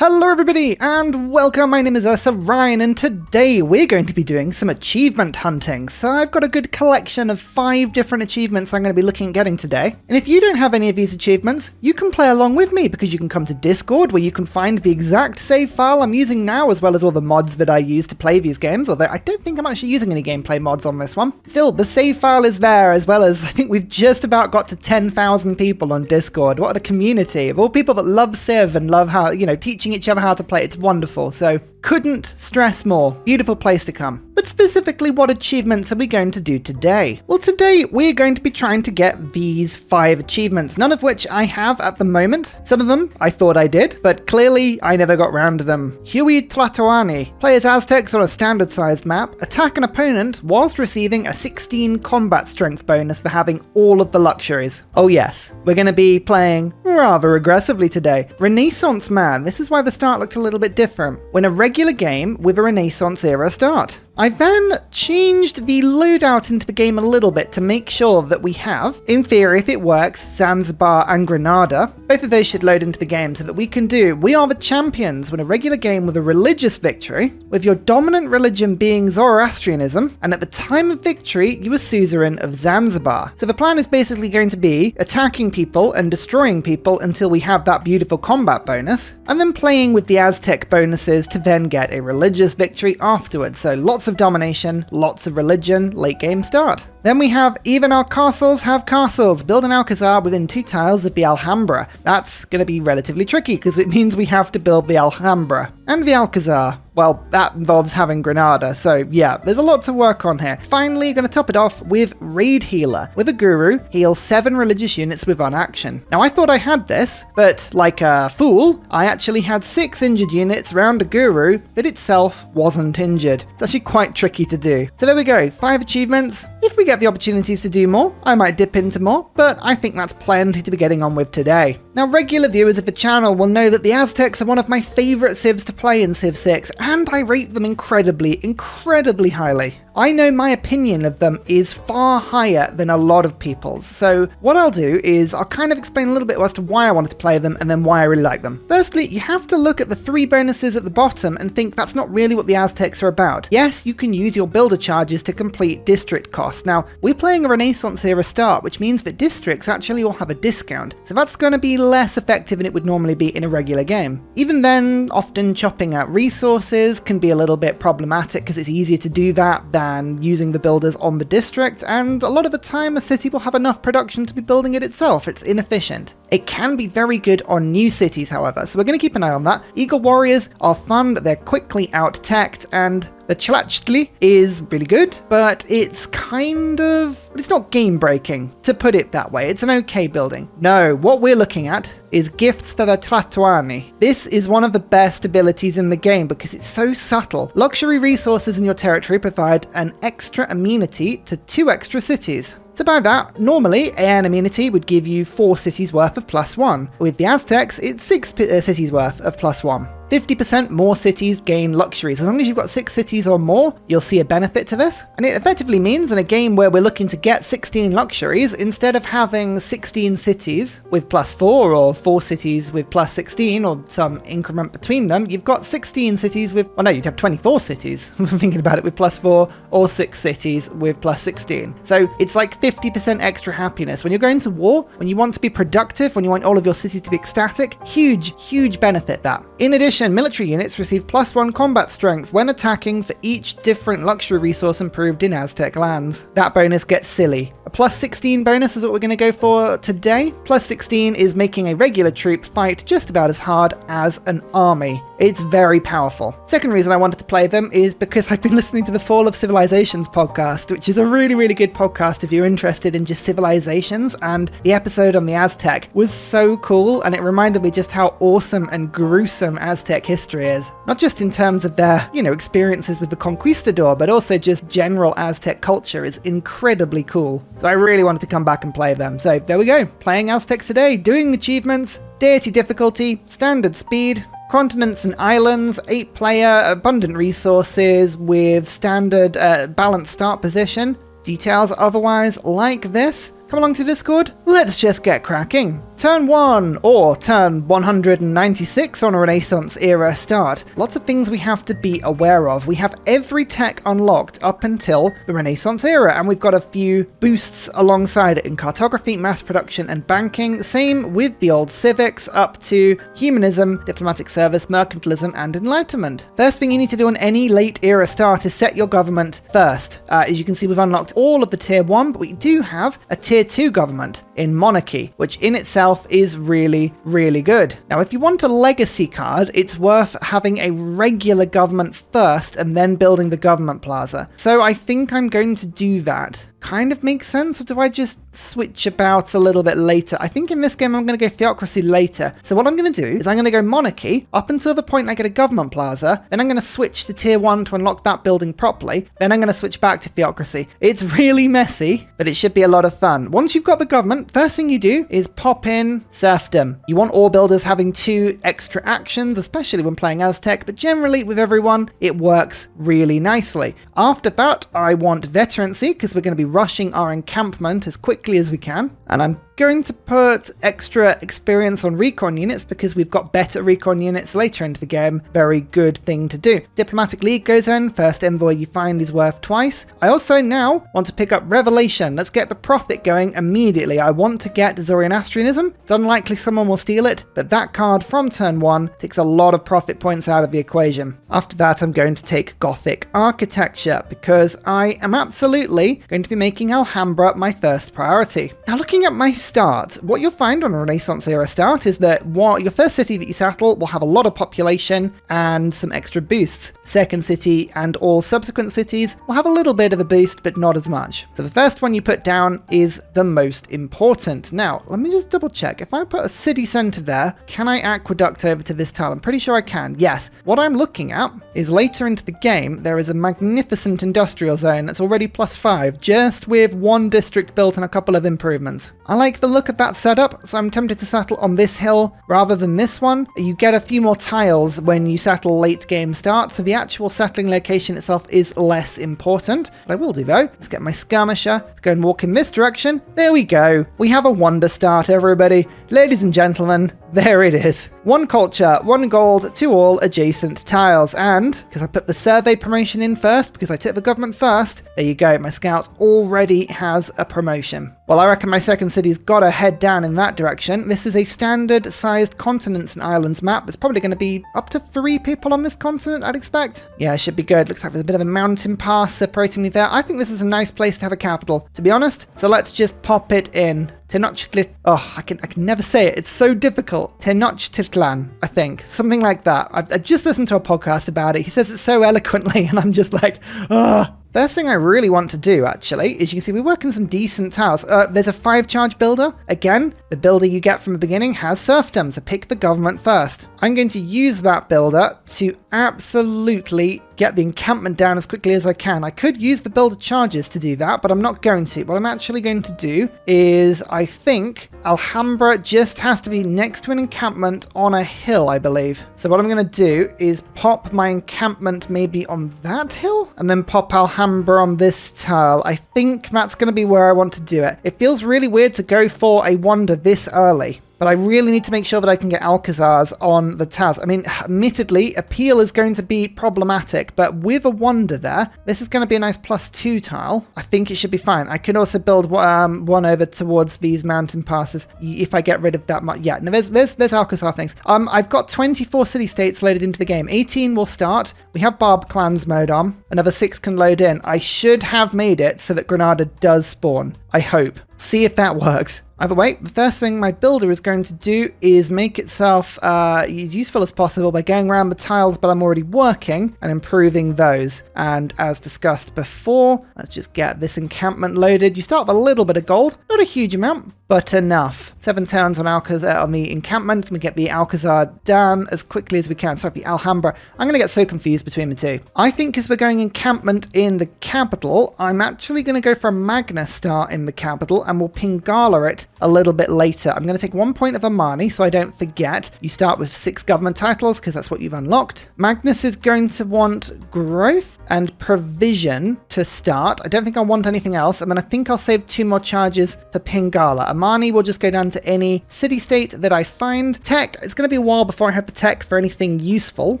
Hello everybody and welcome, my name is Ursa Ryan and today we're going to be doing some achievement hunting. So I've got a good collection of 5 different achievements I'm going to be looking at getting today. And if you don't have any of these achievements, you can play along with me because you can come to Discord where you can find the exact save file I'm using now as well as all the mods that I use to play these games, although I don't think I'm actually using any gameplay mods on this one. Still, the save file is there as well as I think we've just about got to 10,000 people on Discord. What a community of all people that love Civ and love how, teaching each other how to play. It's wonderful. So couldn't stress more. Beautiful place to come. But specifically, what achievements are we going to do today? Well, today we're going to be trying to get these 5 achievements, none of which I have at the moment. Some of them I thought I did, but clearly I never got round to them. Huey Tlatoani. Play as Aztecs on a standard sized map. Attack an opponent whilst receiving a 16 combat strength bonus for having all of the luxuries. Oh yes, we're going to be playing rather aggressively today. Renaissance Man. This is why the start looked a little bit different. Win a regular game with a Renaissance era start. I then changed the loadout into the game a little bit to make sure that we have, in theory if it works, Zanzibar and Granada. Both of those should load into the game so that we can do We Are the Champions, win a regular game with a religious victory, with your dominant religion being Zoroastrianism, and at the time of victory you are suzerain of Zanzibar. So the plan is basically going to be attacking people and destroying people until we have that beautiful combat bonus, and then playing with the Aztec bonuses to then get a religious victory afterwards. So lots of domination, lots of religion, late game start. Then we have Even Our Castles Have Castles. Build an Alcazar within 2 tiles of the Alhambra. That's going to be relatively tricky because it means we have to build the Alhambra. And the Alcazar, well, that involves having Granada, so yeah, there's a lot to work on here. Finally, going to top it off with Raid Healer. With a Guru, heal 7 religious units with 1 action. Now I thought I had this, but like a fool, I actually had 6 injured units around a Guru that itself wasn't injured. It's actually quite tricky to do. So there we go, 5 achievements. If we get the opportunities to do more, I might dip into more, but I think that's plenty to be getting on with today. Now, regular viewers of the channel will know that the Aztecs are one of my favourite civs to play in Civ 6, and I rate them incredibly highly. I know my opinion of them is far higher than a lot of people's, so what I'll do is I'll kind of explain a little bit as to why I wanted to play them and then why I really like them. Firstly, you have to look at the 3 bonuses at the bottom and think that's not really what the Aztecs are about. Yes, you can use your builder charges to complete district costs. Now, we're playing a Renaissance era start, which means that districts actually all have a discount, so that's going to be less effective than it would normally be in a regular game. Even then, often chopping out resources can be a little bit problematic because it's easier to do that than using the builders on the district, and a lot of the time a city will have enough production to be building it itself. It's inefficient. It can be very good on new cities, however, so we're going to keep an eye on that. Eagle Warriors are fun, they're quickly out-teched, and the Tlachtli is really good, but it's it's not game-breaking, to put it that way. It's an okay building. No, what we're looking at is Gifts to the Tlatoani. This is one of the best abilities in the game because it's so subtle. Luxury resources in your territory provide an extra amenity to 2 extra cities. So by that, normally an amenity would give you 4 cities worth of +1. With the Aztecs, it's 6 cities worth of +1. 50% more cities gain luxuries. As long as you've got 6 cities or more, you'll see a benefit to this. And it effectively means in a game where we're looking to get 16 luxuries, instead of having 16 cities with +4 or 4 cities with +16 or some increment between them, you've got 16 cities with, well no, you'd have 24 cities, thinking about it, with +4 or 6 cities with +16. So it's like 50% extra happiness. When you're going to war, when you want to be productive, when you want all of your cities to be ecstatic, huge benefit that. In addition, military units receive +1 combat strength when attacking for each different luxury resource improved in Aztec lands. That bonus gets silly. A +16 bonus is what we're going to go for today. +16 is making a regular troop fight just about as hard as an army. It's very powerful. Second reason I wanted to play them is because I've been listening to the Fall of Civilizations podcast, which is a really good podcast if you're interested in just civilizations, and the episode on the Aztec was so cool, and it reminded me just how awesome and gruesome Aztec history is. Not just in terms of their, experiences with the conquistador, but also just general Aztec culture is incredibly cool. So I really wanted to come back and play them. So there we go, playing Aztecs today, doing achievements, deity difficulty, standard speed, continents and islands, 8-player, abundant resources with standard balanced start position. Details otherwise like this. Come along to Discord, let's just get cracking. Turn 1 or turn 196 on a Renaissance era start. Lots of things we have to be aware of. We have every tech unlocked up until the Renaissance era, and we've got a few boosts alongside it in cartography, mass production, and banking. Same with the old civics up to humanism, diplomatic service, mercantilism, and enlightenment. First thing you need to do on any late era start is set your government first. As you can see, we've unlocked all of the tier 1, but we do have a tier 2 government in monarchy, which in itself is really, really good. Now, if you want a legacy card, it's worth having a regular government first and then building the government plaza. So I think I'm going to do that. Kind of makes sense, or do I just switch about a little bit later? I think in this game I'm going to go theocracy later. So what I'm going to do is I'm going to go monarchy up until the point I get a government plaza, then I'm going to switch to tier 1 to unlock that building properly, then I'm going to switch back to theocracy. It's really messy, but it should be a lot of fun. Once you've got the government, first thing you do is pop in serfdom. You want all builders having 2 extra actions, especially when playing Aztec, but generally with everyone it works really nicely. After that, I want veterancy, because we're going to be rushing our encampment as quickly as we can, and I'm going to put extra experience on recon units because we've got better recon units later into the game. Very good thing to do. Diplomatic League goes in. First envoy you find is worth twice. I also now want to pick up Revelation. Let's get the profit going immediately. I want to get Zoroastrianism. It's unlikely someone will steal it, but that card from turn 1 takes a lot of profit points out of the equation. After that, I'm going to take Gothic Architecture because I am absolutely going to be making Alhambra my first priority. Now, looking at my start, what you'll find on a Renaissance era start is that your first city that you settle will have a lot of population and some extra boosts. Second city and all subsequent cities will have a little bit of a boost, but not as much. So the first one you put down is the most important. Now, let me just double check. If I put a city center there, can I aqueduct over to this tile? I'm pretty sure I can. Yes. What I'm looking at is later into the game, there is a magnificent industrial zone that's already +5, just with 1 district built and a couple of improvements. I like the look of that setup, so I'm tempted to settle on this hill rather than this one. You get a few more tiles when you settle late game start, so the actual settling location itself is less important. What I will do though, let's get my skirmisher to go and walk in this direction. There we go. We have a wonder start, everybody. Ladies and gentlemen, there it is. 1 culture, 1 gold to all adjacent tiles. And because I put the survey promotion in first, because I took the government first, there you go. My scout already has a promotion. Well, I reckon my second city's got to head down in that direction. This is a standard sized continents and islands map. There's probably going to be up to 3 people on this continent, I'd expect. Yeah, it should be good. Looks like there's a bit of a mountain pass separating me there. I think this is a nice place to have a capital, to be honest. So let's just pop it in. Tenochtitlan. Oh, I can never say it. It's so difficult. Tenochtitlan, I think. Something like that. I just listened to a podcast about it. He says it so eloquently, and I'm just like, ah. First thing I really want to do, actually, is you can see we work in some decent tiles. There's a 5-charge builder. Again, the builder you get from the beginning has serfdom, so pick the government first. I'm going to use that builder to absolutely get the encampment down as quickly as I can. I could use the builder charges to do that, but I'm not going to. What I'm actually going to do is, I think, Alhambra just has to be next to an encampment on a hill, I believe. So what I'm going to do is pop my encampment maybe on that hill, and then pop Alhambra on this tile. I think that's going to be where I want to do it. It feels really weird to go for a wonder this early, but I really need to make sure that I can get Alcazars on the tiles. I mean, admittedly, appeal is going to be problematic, but with a wonder there, this is going to be a nice +2 tile. I think it should be fine. I can also build one over towards these mountain passes if I get rid of that much. Yeah, no, there's Alcazar things. I've got 24 city-states loaded into the game. 18 will start. We have Barb Clans mode on. Another 6 can load in. I should have made it so that Granada does spawn. I hope. See if that works. Either way, the first thing my builder is going to do is make itself as useful as possible by going around the tiles but I'm already working and improving those. And as discussed before, let's just get this encampment loaded. You start with a little bit of gold, not a huge amount, but enough. 7 turns on Alcazar on the encampment, and we get the Alcazar done as quickly as we can. Sorry, the Alhambra. I'm going to get so confused between the two. I think as we're going encampment in the capital, I'm actually going to go for a Magnus star in the capital, and we'll Pingala it a little bit later. I'm going to take 1 point of Amani so I don't forget. You start with 6 government titles because that's what you've unlocked. Magnus is going to want growth and provision to start. I don't think I want anything else. I mean, I think I'll save 2 more charges for Pingala. Amani will just go down to any city-state that I find. Tech, it's going to be a while before I have the tech for anything useful,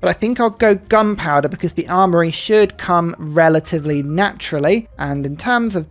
but I think I'll go gunpowder because the armory should come relatively naturally. And in terms of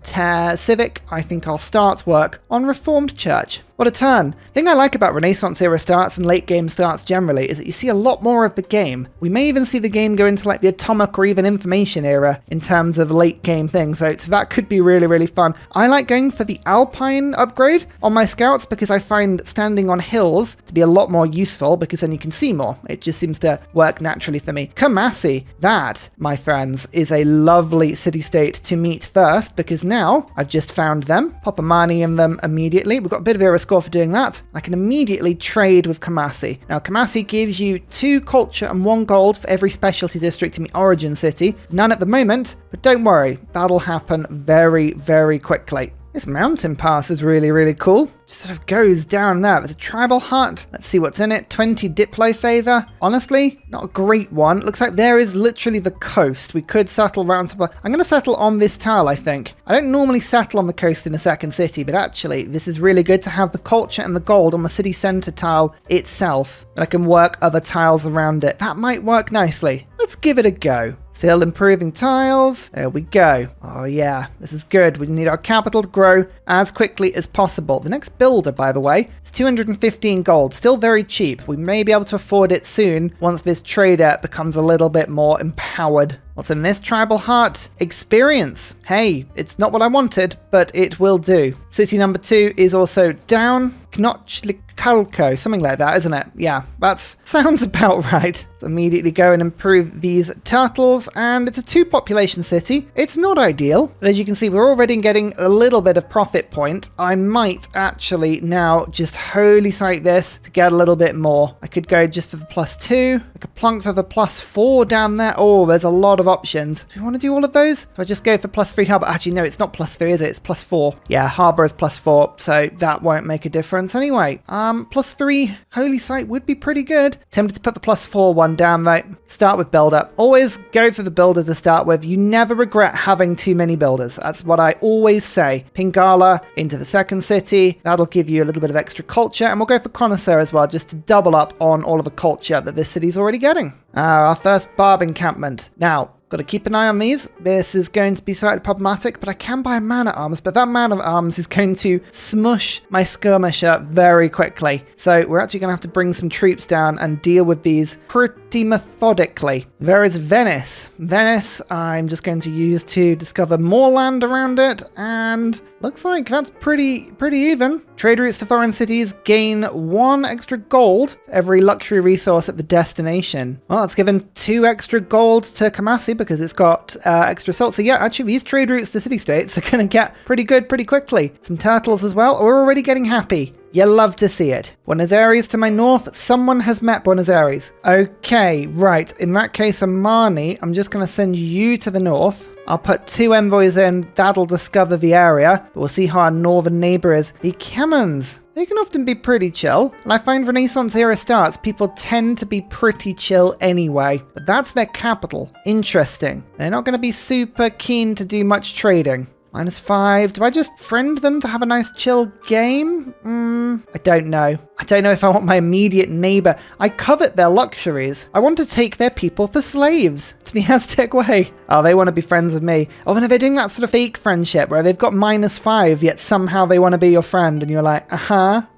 civic, I think I'll start work on Reformed Church. What a turn. The thing I like about Renaissance era starts and late game starts generally is that you see a lot more of the game. We may even see the game go into like the Atomic or even Information era in terms of late game things, so that could be really, really fun. I like going for the Alpine upgrade on my scouts because I find standing on hills to be a lot more useful because then you can see more. It just seems to work naturally for me. Kamasi, that, my friends, is a lovely city-state to meet first because now I've just found them. Pop a money in them immediately. We've got a bit of a score for doing that. I can immediately trade with Kamasi. Now, Kamasi gives you 2 culture and 1 gold for every specialty district in the origin city. None at the moment, but don't worry, that'll happen very, very quickly. This mountain pass is really, really cool. Just sort of goes down there. There's a tribal hut. Let's see what's in it. 20 Diplo favor. Honestly, not a great one. It looks like there is literally the coast. We could settle around to... I'm going to settle on this tile, I think. I don't normally settle on the coast in a second city, but actually, this is really good to have the culture and the gold on the city center tile itself. And I can work other tiles around it. That might work nicely. Let's give it a go. Still improving tiles. There we go. Oh yeah, this is good. We need our capital to grow as quickly as possible. The next builder, by the way, is 215 gold. Still very cheap. We may be able to afford it soon once this trader becomes a little bit more empowered. What's in this tribal hut? Experience. Hey, it's not what I wanted, but it will do. City number 2 is also down. Knochlikalko, something like that, isn't it? Yeah, that sounds about right. Let's immediately go and improve these turtles, and it's a 2 population city. It's not ideal, but as you can see, we're already getting a little bit of profit point. I might actually now just holy sight this to get a little bit more. I could go just for the +2. I could plunk for the +4 down there. Oh, there's a lot of options. Do you want to do all of those? So I just go for +3 harbor. Actually, no, it's not +3, is it? It's +4. Yeah, harbor is +4, so that won't make a difference anyway. +3 holy site would be pretty good. Tempted to put the +4 one down though. Start with builder. Always go for the builder to start with. You never regret having too many builders. That's what I always say. Pingala into the second city. That'll give you a little bit of extra culture, and we'll go for connoisseur as well, just to double up on all of the culture that this city's already getting. Our first barb encampment. Now, got to keep an eye on these. This is going to be slightly problematic, but I can buy man-at-arms, but that man-at-arms is going to smush my skirmisher very quickly. So we're actually going to have to bring some troops down and deal with these pretty methodically. There is Venice. Venice, I'm just going to use to discover more land around it, and looks like that's pretty even. Trade routes to foreign cities gain 1 extra gold for every luxury resource at the destination. Well, it's given 2 extra gold to Kamasi because it's got extra salt. So yeah, actually these trade routes to city-states are going to get pretty good pretty quickly. Some turtles as well. We're already getting happy. You love to see it. Buenos Aires to my north. Someone has met Buenos Aires. Okay, right. In that case, Amani, I'm just going to send you to the north. I'll put 2 envoys in. That'll discover the area. But we'll see how our northern neighbor is. The Camons. They can often be pretty chill. And I find Renaissance era starts, people tend to be pretty chill anyway. But that's their capital. Interesting. They're not going to be super keen to do much trading. -5. Do I just friend them to have a nice chill game? I don't know. I don't know if I want my immediate neighbor. I covet their luxuries. I want to take their people for slaves. It's the Aztec way. Oh, they want to be friends with me. Oh, no, they're doing that sort of fake friendship where they've got -5, yet somehow they want to be your friend. And you're like,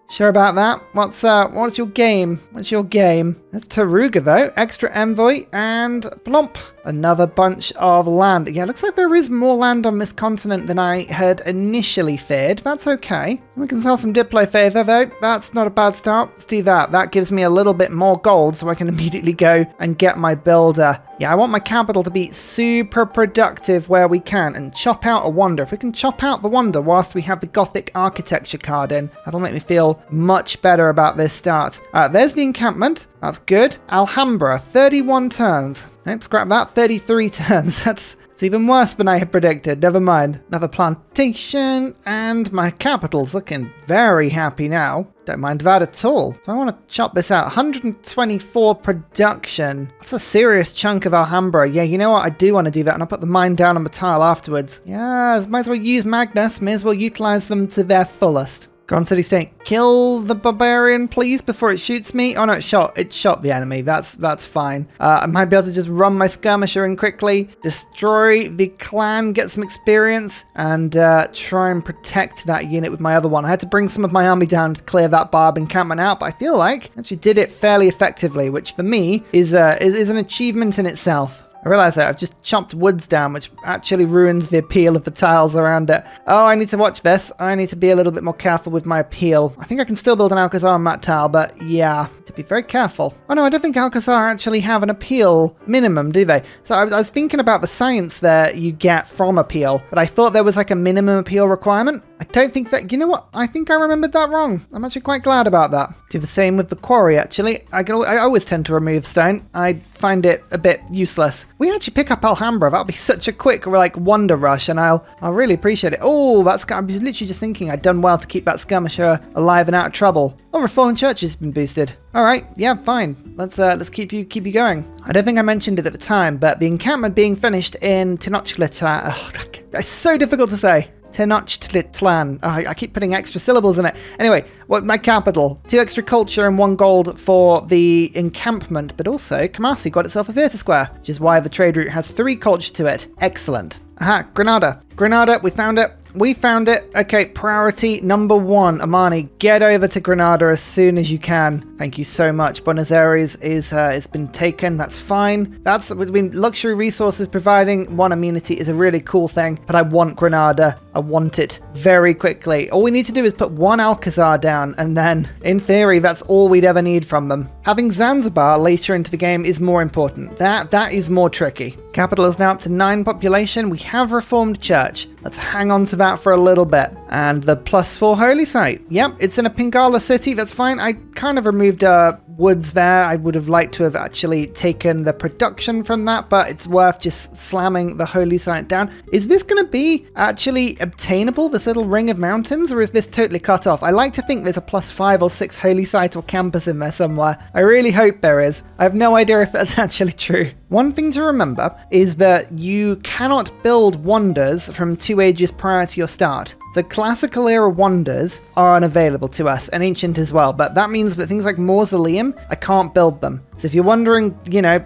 sure about that? What's your game? What's your game? That's Taruga though. Extra envoy and plump. Another bunch of land. Yeah, looks like there is more land on this continent than I had initially feared. That's okay. We can sell some Diplo favor though. That's not a bad start. Let's do that. That gives me a little bit more gold so I can immediately go and get my builder. Yeah, I want my capital to be super productive where we can and chop out a wonder. If we can chop out the wonder whilst we have the Gothic architecture card in, that'll make me feel much better about this start. There's the encampment. That's good. Alhambra, 31 turns. Let's grab that, 33 turns. That's even worse than I had predicted. Never mind. Another plantation, and my capital's looking very happy now. Don't mind that at all. So I want to chop this out. 124 production. That's a serious chunk of Alhambra. Yeah, you know what? I do want to do that, and I'll put the mine down on the tile afterwards. Yeah, might as well use Magnus. May as well utilize them to their fullest. Go on, city state. Kill the barbarian, please, before it shoots me. Oh no, it shot the enemy. That's fine. I might be able to just run my skirmisher in quickly, destroy the clan, get some experience, and try and protect that unit with my other one. I had to bring some of my army down to clear that barb encampment out, but I feel like I actually did it fairly effectively, which for me is an achievement in itself. I realise that I've just chopped woods down, which actually ruins the appeal of the tiles around it. Oh, I need to watch this. I need to be a little bit more careful with my appeal. I think I can still build an Alcazar on that tile, but yeah, to be very careful. Oh no, I don't think Alcazar actually have an appeal minimum, do they? So I was thinking about the science that you get from appeal, but I thought there was like a minimum appeal requirement. I don't think that, you know what? I think I remembered that wrong. I'm actually quite glad about that. Do the same with the quarry, actually. I always tend to remove stone. I find it a bit useless. We actually pick up Alhambra. That'll be such a quick, like, wonder rush, and I'll really appreciate it. Oh, I was literally just thinking I'd done well to keep that skirmisher alive and out of trouble. Oh, Reformed Church has been boosted. All right, yeah, fine. Let's keep you going. I don't think I mentioned it at the time, but the encampment being finished in Tenochtitlan. Oh, that's so difficult to say. Tenochtitlan. Oh, I keep putting extra syllables in it. Anyway, my capital. 2 extra culture and 1 gold for the encampment, but also Kamasi got itself a theatre square, which is why the trade route has 3 culture to it. Excellent. Aha, Granada. Granada, we found it. We found it. Okay, priority number 1. Amani, get over to Granada as soon as you can. Thank you so much. Buenos Aires is been taken. That's fine. That's between luxury resources providing 1 amenity is a really cool thing, but I want Granada. I want it very quickly. All we need to do is put 1 Alcazar down, and then, in theory, that's all we'd ever need from them. Having Zanzibar later into the game is more important. That is more tricky. Capital is now up to 9 population. We have Reformed Church. Let's hang on to that for a little bit. And the +4 holy site. Yep, it's in a Pingala city. That's fine. I kind of removed woods there. I would have liked to have actually taken the production from that, but it's worth just slamming the holy site down. Is this going to be actually obtainable, this little ring of mountains, or is this totally cut off? I like to think there's a +5 or 6 holy site or campus in there somewhere. I really hope there is. I have no idea if that's actually true. One thing to remember is that you cannot build wonders from 2 ages prior to your start. So classical era wonders are unavailable to us, and ancient as well, but that means that things like mausoleum, I can't build them. So if you're wondering, you know,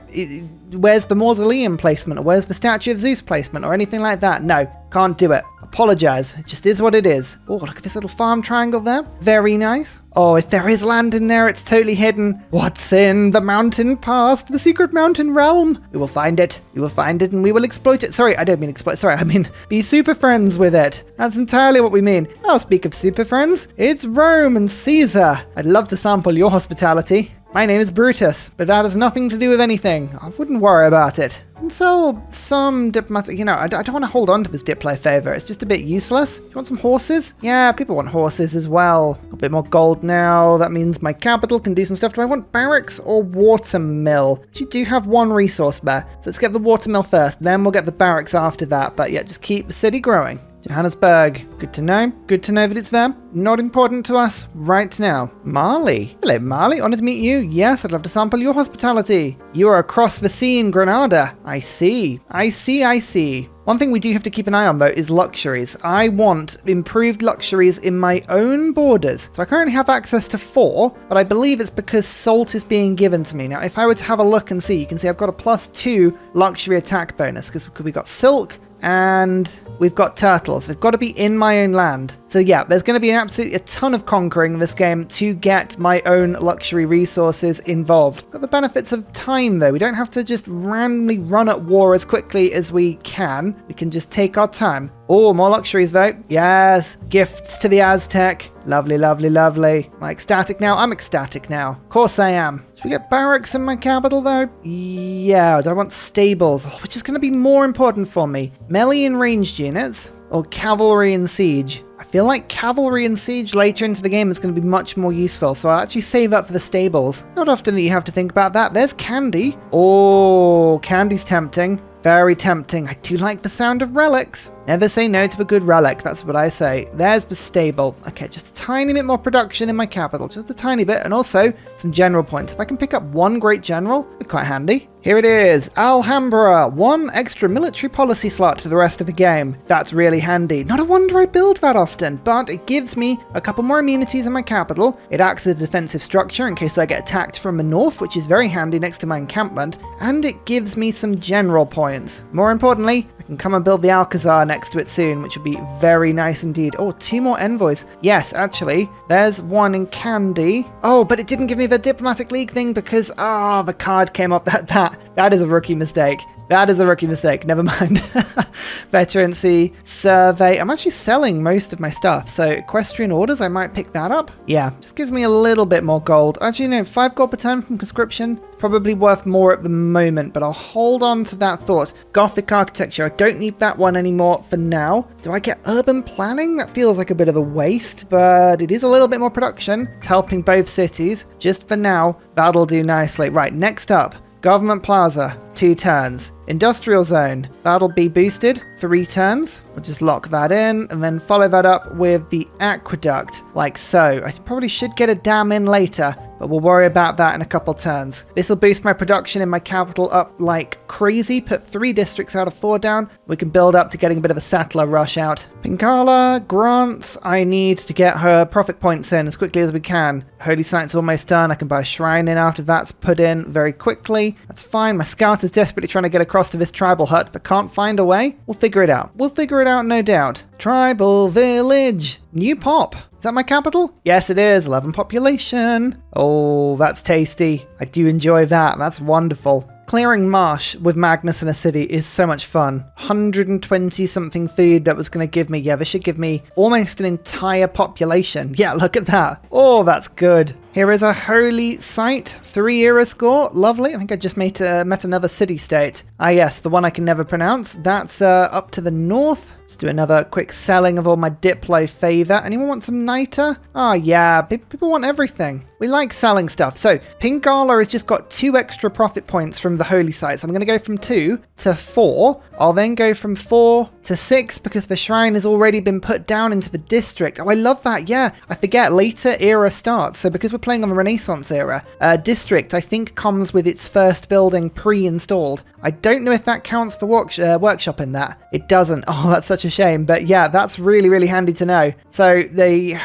where's the mausoleum placement, or where's the statue of Zeus placement, or anything like that, no, can't do it. Apologize, it just is what it is. Oh, look at this little farm triangle there. Very nice. Oh, if there is land in there, it's totally hidden. What's in the mountain past, the secret mountain realm? We will find it. We will find it and we will exploit it. Sorry, I don't mean exploit. Sorry, I mean be super friends with it. That's entirely what we mean. I'll speak of super friends. It's Rome and Caesar. I'd love to sample your hospitality. My name is Brutus, but that has nothing to do with anything. I wouldn't worry about it. And so, some diplomatic, you know, I don't want to hold on to this diplo favor. It's just a bit useless. Do you want some horses? Yeah, people want horses as well. A bit more gold now. That means my capital can do some stuff. Do I want barracks or watermill? You do have 1 resource there. So let's get the watermill first. Then we'll get the barracks after that. But yeah, just keep the city growing. Johannesburg. Good to know. Good to know that it's there. Not important to us right now. Mali. Hello, Mali. Honored to meet you. Yes, I'd love to sample your hospitality. You are across the sea in Granada. I see. I see. One thing we do have to keep an eye on, though, is luxuries. I want improved luxuries in my own borders. So I currently have access to 4, but I believe it's because salt is being given to me. Now, if I were to have a look and see, you can see I've got a +2 luxury attack bonus because we've got silk and we've got turtles. They've got to be in my own land. So yeah, there's going to be a ton of conquering in this game to get my own luxury resources involved. Got the benefits of time though. We don't have to just randomly run at war as quickly as we can. We can just take our time. Oh, more luxuries though. Yes, gifts to the Aztec. Lovely, lovely, lovely. Am I ecstatic now? I'm ecstatic now. Of course I am. Should we get barracks in my capital though? Yeah, do I want stables? Oh, which is going to be more important for me? Melee and ranged units or cavalry and siege? I feel like cavalry and siege later into the game is going to be much more useful, so I'll actually save up for the stables. Not often that you have to think about that. There's candy. Oh, candy's tempting. Very tempting. I do like the sound of relics. Never say no to a good relic, that's what I say. There's the stable. Okay, just a tiny bit more production in my capital, just a tiny bit, and also some general points. If I can pick up one great general, it'd be quite handy. Here it is, Alhambra, 1 extra military policy slot for the rest of the game. That's really handy. Not a wonder I build that often, but it gives me a couple more amenities in my capital. It acts as a defensive structure in case I get attacked from the north, which is very handy next to my encampment, and it gives me some general points. More importantly, I can come and build the Alcazar next to it soon, which would be very nice indeed. Oh, 2 more envoys. Yes, actually, there's one in Candy. Oh, but it didn't give me the Diplomatic League thing because, the card came up that is a rookie mistake. That is a rookie mistake. Never mind. Veterancy, survey. I'm actually selling most of my stuff. So equestrian orders, I might pick that up. Yeah, just gives me a little bit more gold. Actually, no, 5 gold per turn from conscription. Probably worth more at the moment, but I'll hold on to that thought. Gothic architecture. I don't need that one anymore for now. Do I get urban planning? That feels like a bit of a waste, but it is a little bit more production. It's helping both cities. Just for now, that'll do nicely. Right, next up. Government Plaza, 2 turns. Industrial Zone, that'll be boosted, 3 turns. We'll just lock that in and then follow that up with the Aqueduct, like so. I probably should get a dam in later, but we'll worry about that in a couple turns. This will boost my production in my capital up like crazy, put 3 districts out of 4 down. We can build up to getting a bit of a settler rush out. Pingala, grants, I need to get her profit points in as quickly as we can. Holy Site's almost done, I can buy a shrine in after that's put in very quickly. That's fine, my scout is desperately trying to get across to this tribal hut, but can't find a way. We'll figure it out. We'll figure it out, no doubt. Tribal village. New pop. Is that my capital? Yes, it is. 11 population. Oh, that's tasty. I do enjoy that. That's wonderful. Clearing marsh with Magnus in a city is so much fun. 120 something food that was going to give me, this should give me almost an entire population. Yeah, look at that. Oh, that's good. Here is a holy site, 3 era score, lovely. I think I just met another city-state. Ah yes, the one I can never pronounce. That's up to the north. Let's do another quick selling of all my Diplo favor. Anyone want some niter? Oh yeah, people want everything. We like selling stuff. So Pingala has just got 2 extra profit points from the holy site. So I'm going to go from 2 to 4. I'll then go from 4 to 6 because the shrine has already been put down into the district. Oh, I love that. Yeah, I forget later era starts. So because we're playing on the Renaissance era, district I think comes with its first building pre-installed. I don't know if that counts the workshop in that. It doesn't. Oh, that's such a shame. But yeah, that's really, really handy to know. So the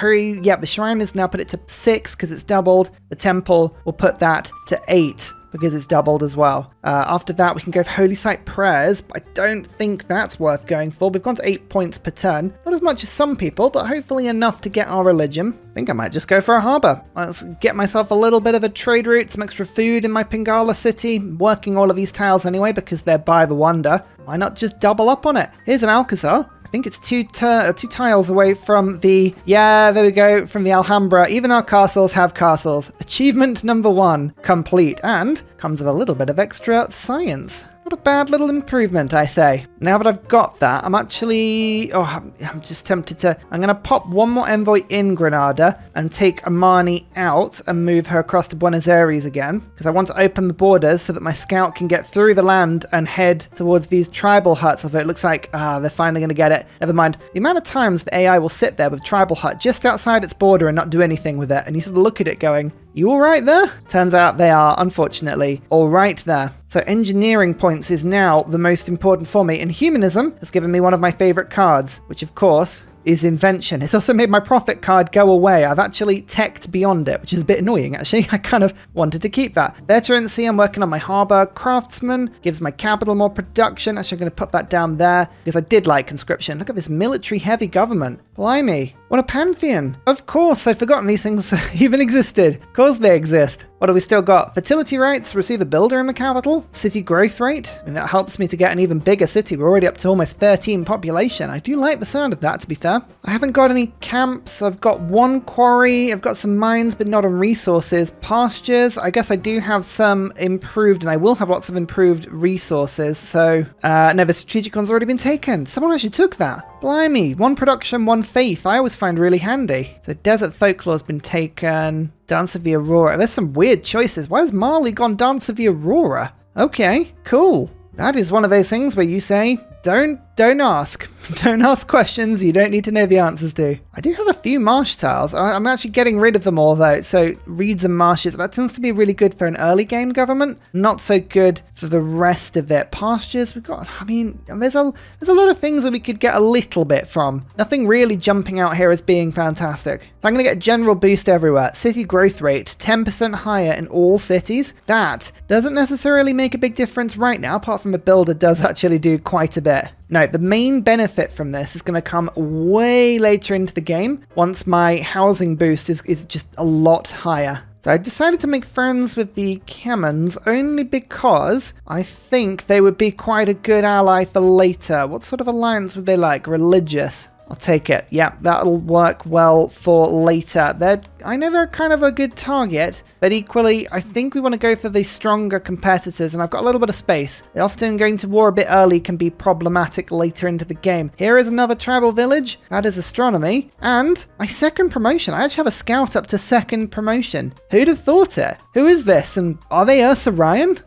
shrine is now put it to 6 because it's doubled. The temple will put that to 8. Because it's doubled as well. After that, we can go for Holy Site prayers, but I don't think that's worth going for. We've gone to 8 points per turn. Not as much as some people, but hopefully enough to get our religion. I think I might just go for a harbour. Let's get myself a little bit of a trade route, some extra food in my Pingala city. Working all of these tiles anyway, because they're by the wonder. Why not just double up on it? Here's an Alcazar. I think it's 2 tiles away from the... Yeah, there we go, from the Alhambra. Even our castles have castles. Achievement number 1, complete. And comes with a little bit of extra science. Not a bad little improvement, I say. Now that I've got that, I'm actually... I'm just tempted to... I'm going to pop 1 more envoy in Granada and take Amani out and move her across to Buenos Aires again. Because I want to open the borders so that my scout can get through the land and head towards these tribal huts. Although it looks like, they're finally going to get it. Never mind. The amount of times the AI will sit there with tribal hut just outside its border and not do anything with it. And you sort of look at it going... You alright there? Turns out they are, unfortunately, alright there. So engineering points is now the most important for me, and humanism has given me one of my favourite cards, which of course is invention. It's also made my profit card go away. I've actually teched beyond it, which is a bit annoying actually. I kind of wanted to keep that. Veterancy, I'm working on my harbour. Craftsman gives my capital more production. Actually, I'm going to put that down there because I did like conscription. Look at this military heavy government. Blimey. What a pantheon. Of course, I'd forgotten these things even existed. Of course they exist. What have we still got? Fertility rates, receive a builder in the capital. City growth rate. I mean, that helps me to get an even bigger city. We're already up to almost 13 population. I do like the sound of that, to be fair. I haven't got any camps. I've got 1 quarry. I've got some mines, but not on resources. Pastures. I guess I do have some improved, and I will have lots of improved resources. So, no, the strategic one's already been taken. Someone actually took that. Blimey. 1 production, 1 faith. I always find really handy. So Desert Folklore's been taken. Dance of the Aurora. There's some weird choices. Why has Marley gone Dance of the Aurora? Okay, cool. That is one of those things where you say, don't don't ask. Don't ask questions you don't need to know the answers to. I do have a few marsh tiles. I'm actually getting rid of them all though. So reeds and marshes, that tends to be really good for an early game government. Not so good for the rest of it. Pastures, we've got, I mean, there's a lot of things that we could get a little bit from. Nothing really jumping out here as being fantastic. I'm going to get general boost everywhere. City growth rate, 10% higher in all cities. That doesn't necessarily make a big difference right now, apart from the builder does actually do quite a bit. No, the main benefit from this is going to come way later into the game, once my housing boost is just a lot higher. So I decided to make friends with the Kemans only because I think they would be quite a good ally for later. What sort of alliance would they like? Religious. I'll take it. Yeah, that'll work well for later. I know they're kind of a good target, but equally, I think we want to go for the stronger competitors, and I've got a little bit of space. Often going to war a bit early can be problematic later into the game. Here is another tribal village. That is astronomy. And my second promotion. I actually have a scout up to second promotion. Who'd have thought it? Who is this? And are they Ursa Ryan?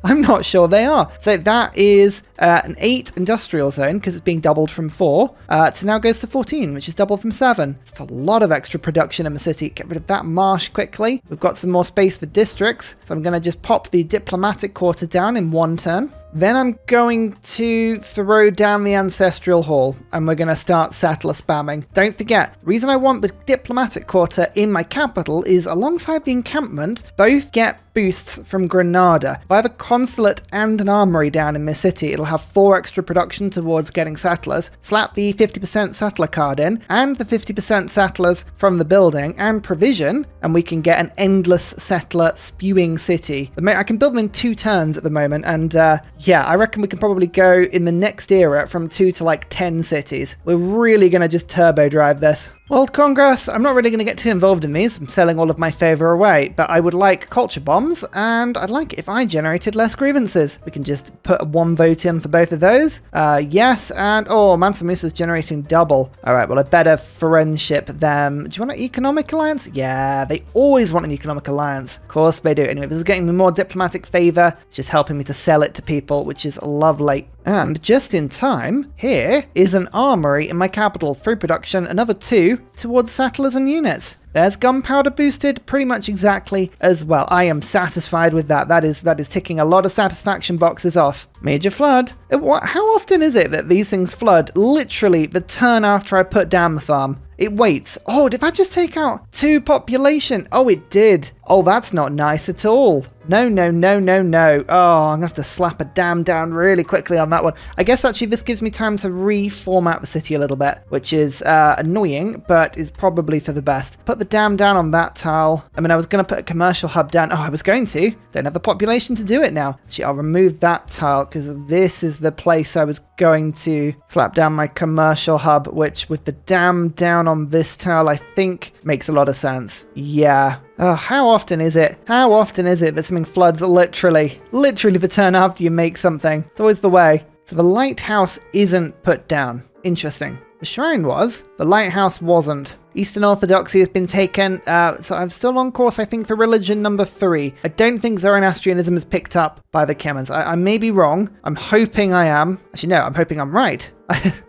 I'm not sure they are. So that is an 8 industrial zone, because it's being doubled from 4, to now goes to 14, which is doubled from 7. It's a lot of extra production in the city. Get rid of that marsh quickly. We've got some more space for districts, so I'm going to just pop the diplomatic quarter down in 1 turn. Then I'm going to throw down the Ancestral Hall, and we're going to start settler spamming. Don't forget, the reason I want the Diplomatic Quarter in my capital is alongside the encampment, both get boosts from Granada. If I have a consulate and an armory down in this city, it'll have 4 extra production towards getting settlers. Slap the 50% settler card in, and the 50% settlers from the building, and provision, and we can get an endless settler spewing city. I can build them in 2 turns at the moment, and yeah, I reckon we can probably go in the next era from 2 to like 10 cities. We're really going to just turbo drive this. World Congress, I'm not really going to get too involved in these. I'm selling all of my favour away, but I would like culture bombs, and I'd like it if I generated less grievances. We can just put 1 vote in for both of those. Yes, and oh, Montezuma generating double. All right, well, I better friendship them. Do you want an economic alliance? Yeah, they always want an economic alliance. Of course they do. Anyway, this is getting me more diplomatic favour. It's just helping me to sell it to people, which is lovely. And just in time, here is an armory in my capital. Through production, another 2 towards settlers and units. There's gunpowder boosted pretty much exactly as well. I am satisfied with that. That is ticking a lot of satisfaction boxes off. Major flood. How often is it that these things flood? Literally the turn after I put down the farm. It waits. Oh, did that just take out 2 population? Oh, it did. Oh, that's not nice at all. No, no, no, no, no. Oh, I'm going to have to slap a dam down really quickly on that one. I guess actually this gives me time to reformat the city a little bit, which is annoying, but is probably for the best. Put the dam down on that tile. I mean, I was going to put a commercial hub down. Oh, I was going to. Don't have the population to do it now. Actually, I'll remove that tile because this is the place I was going to slap down my commercial hub, which with the dam down on this tile, I think makes a lot of sense. Yeah. Oh, how often is it? How often is it that something floods literally the turn after you make something? It's always the way. So the lighthouse isn't put down. Interesting. The shrine was, the lighthouse wasn't. Eastern Orthodoxy has been taken, so I'm still on course, I think, for religion number 3. I don't think Zoroastrianism is picked up by the Kemans. I may be wrong. I'm hoping I am. Actually, no, I'm hoping I'm right.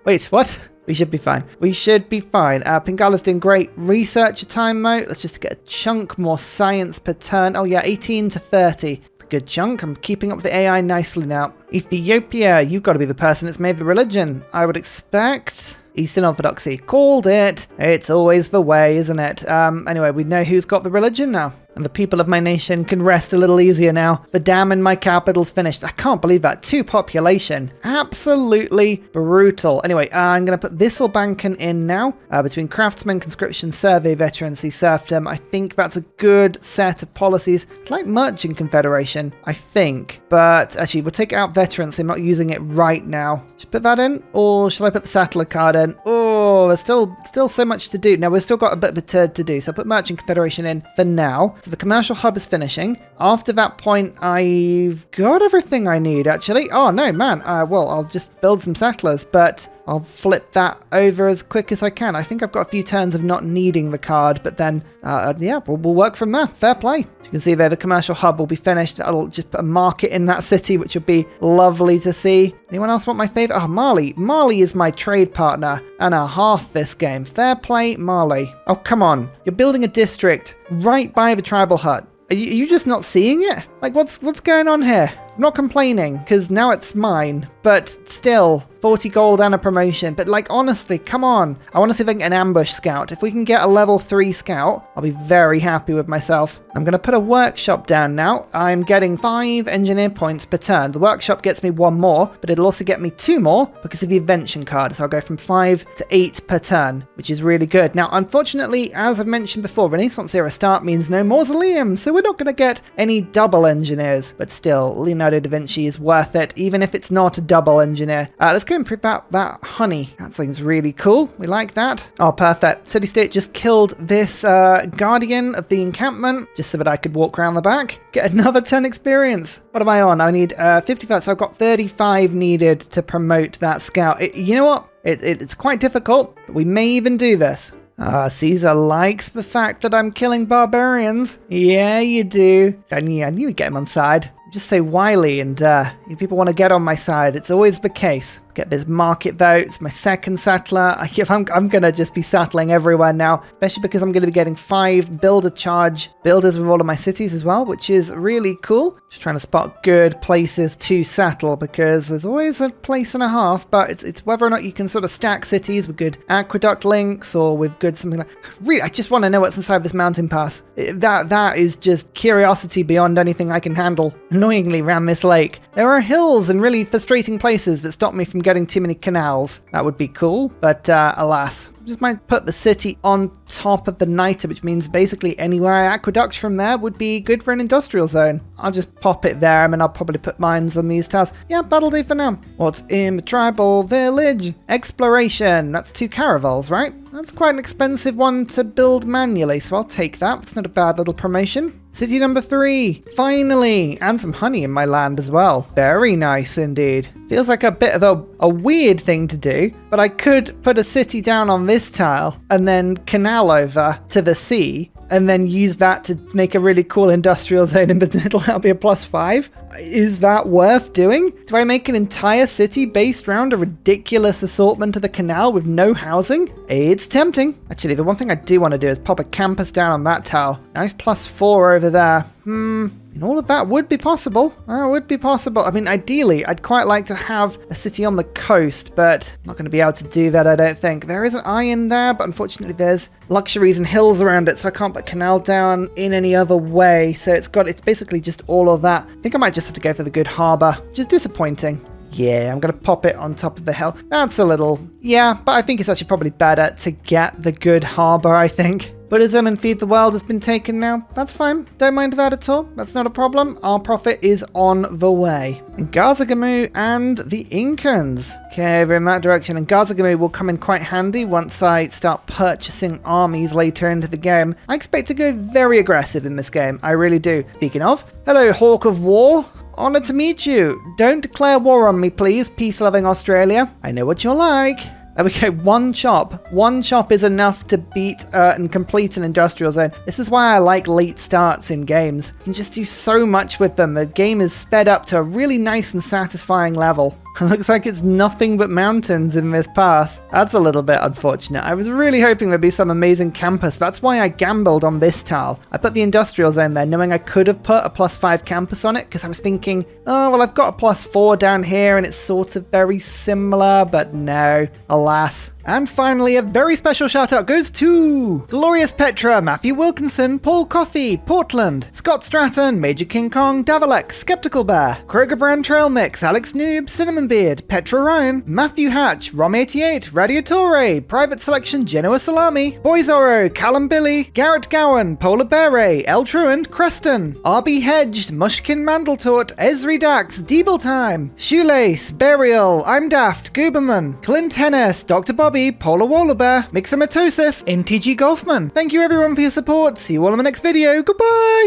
Wait, what? We should be fine. We should be fine. Pingala's doing great. Researcher time mode. Let's just get a chunk more science per turn. Oh yeah, 18 to 30. It's a good chunk. I'm keeping up with the AI nicely now. Ethiopia, you've got to be the person that's made the religion. I would expect Eastern Orthodoxy. Called it. It's always the way, isn't it? Anyway, we know who's got the religion now. And the people of my nation can rest a little easier now. The dam in my capital's finished. I can't believe that. 2 population. Absolutely brutal. Anyway, I'm going to put Thistlebacon in now. Between craftsmen, conscription, survey, veterancy, serfdom. I think that's a good set of policies. I'd like merchant confederation, I think. But actually, we'll take out veterans. I'm not using it right now. Should I put that in? Or should I put the settler card in? Oh, there's still so much to do. No, we've still got a bit of a turd to do. So I'll put merchant confederation in for now. So the commercial hub is finishing. After that point, I've got everything I need, actually. Oh, no, man. Well, I'll just build some settlers, but I'll flip that over as quick as I can. I think I've got a few turns of not needing the card, but then, yeah, we'll work from there. Fair play. You can see there the commercial hub will be finished. I'll just put a market in that city, which will be lovely to see. Anyone else want my favourite? Oh, Mali. Mali is my trade partner and a half this game. Fair play, Mali. Oh, come on. You're building a district right by the tribal hut. Are you just not seeing it? Like, what's going on here? I'm not complaining, because now it's mine, but still, 40 gold and a promotion. But like, honestly, come on. I want to see if I can get an ambush scout. If we can get a level 3 scout, I'll be very happy with myself. I'm going to put a workshop down now. I'm getting 5 engineer points per turn. The workshop gets me 1 more, but it'll also get me 2 more because of the invention card. So I'll go from 5 to 8 per turn, which is really good. Now, unfortunately, as I've mentioned before, Renaissance Era start means no mausoleum, so we're not going to get any double engineers. But still, Leonardo da Vinci is worth it, even if it's not a double engineer. Let's go and prove out that honey. That seems really cool. We like that. Oh, perfect. City State just killed this guardian of the encampment, just so that I could walk around the back. Get another 10 experience. What am I on? I need 55, so I've got 35 needed to promote that scout. You know what? It's quite difficult, but we may even do this. Caesar likes the fact that I'm killing barbarians. Yeah, you do. I knew you'd get him on side. Just say wily and people want to get on my side. It's always the case. Get this market though. It's my second settler. I'm going to just be settling everywhere now, especially because I'm going to be getting 5 builder charge builders with all of my cities as well, which is really cool. Just trying to spot good places to settle because there's always a place and a half, but it's whether or not you can sort of stack cities with good aqueduct links or with good something like... Really, I just want to know what's inside this mountain pass. That is just curiosity beyond anything I can handle. Annoyingly around this lake, there are hills and really frustrating places that stop me from getting too many canals. That would be cool, but alas. Just might put the city on top of the Niter, which means basically anywhere I aqueduct from there would be good for an industrial zone. I'll just pop it there, and then I'll probably put mines on these tiles. Yeah, that'll do for now. What's in the tribal village? Exploration. That's 2 caravels, right? That's quite an expensive one to build manually, so I'll take that. It's not a bad little promotion. City number 3, finally, and some honey in my land as well. Very nice indeed. Feels like a bit of a weird thing to do, but I could put a city down on this tile and then canal over to the sea and then use that to make a really cool industrial zone in the middle. That'll be a +5. Is that worth doing? Do I make an entire city based around a ridiculous assortment of the canal with no housing? It's tempting. Actually, the one thing I do want to do is pop a campus down on that tile. Nice +4 over there. And all of that would be possible. Would be possible. I mean, ideally, I'd quite like to have a city on the coast, but I'm not going to be able to do that, I don't think. There is an iron there, but unfortunately there's luxuries and hills around it, so I can't put canal down in any other way. So it's basically just all of that. I think I might just have to go for the good harbour, which is disappointing. Yeah, I'm going to pop it on top of the hill. That's a little... Yeah, but I think it's actually probably better to get the good harbour, I think. Buddhism and Feed the World has been taken now. That's fine. Don't mind that at all. That's not a problem. Our profit is on the way. And Garzagamu and the Incans. Okay, we're in that direction. And Garzagamu will come in quite handy once I start purchasing armies later into the game. I expect to go very aggressive in this game. I really do. Speaking of, hello, Hawk of War. Honoured to meet you. Don't declare war on me, please, peace-loving Australia. I know what you're like. There we go, 1 chop. 1 chop is enough to beat and complete an industrial zone. This is why I like late starts in games. You can just do so much with them. The game is sped up to a really nice and satisfying level. It looks like it's nothing but mountains in this pass. That's a little bit unfortunate. I was really hoping there'd be some amazing campus. That's why I gambled on this tile. I put the industrial zone there knowing I could have put a +5 campus on it because I was thinking, oh, well, I've got a +4 down here and it's sort of very similar, but no, alas. And finally, a very special shout out goes to Glorious Petra, Matthew Wilkinson, Paul Coffey, Portland, Scott Stratton, Major King Kong, Davalex, Skeptical Bear, Kroger Brand Trail Mix, Alex Noob, Cinnamon Beard, Petra Ryan, Matthew Hatch, Rom88, Radiatore, Private Selection, Genoa Salami, Boyzoro, Callum Billy, Garrett Gowan, Polar Beret, El Truant, Creston, RB Hedged, Mushkin Mandletort, Esri Dax, Deeble Time, Shoelace, Burial, I'm Daft, Gooberman, Clint Hennis, Dr. Bobby, Polar Wallabear, Mixomatosis, MTG Golfman. Thank you everyone for your support. See you all in the next video. Goodbye!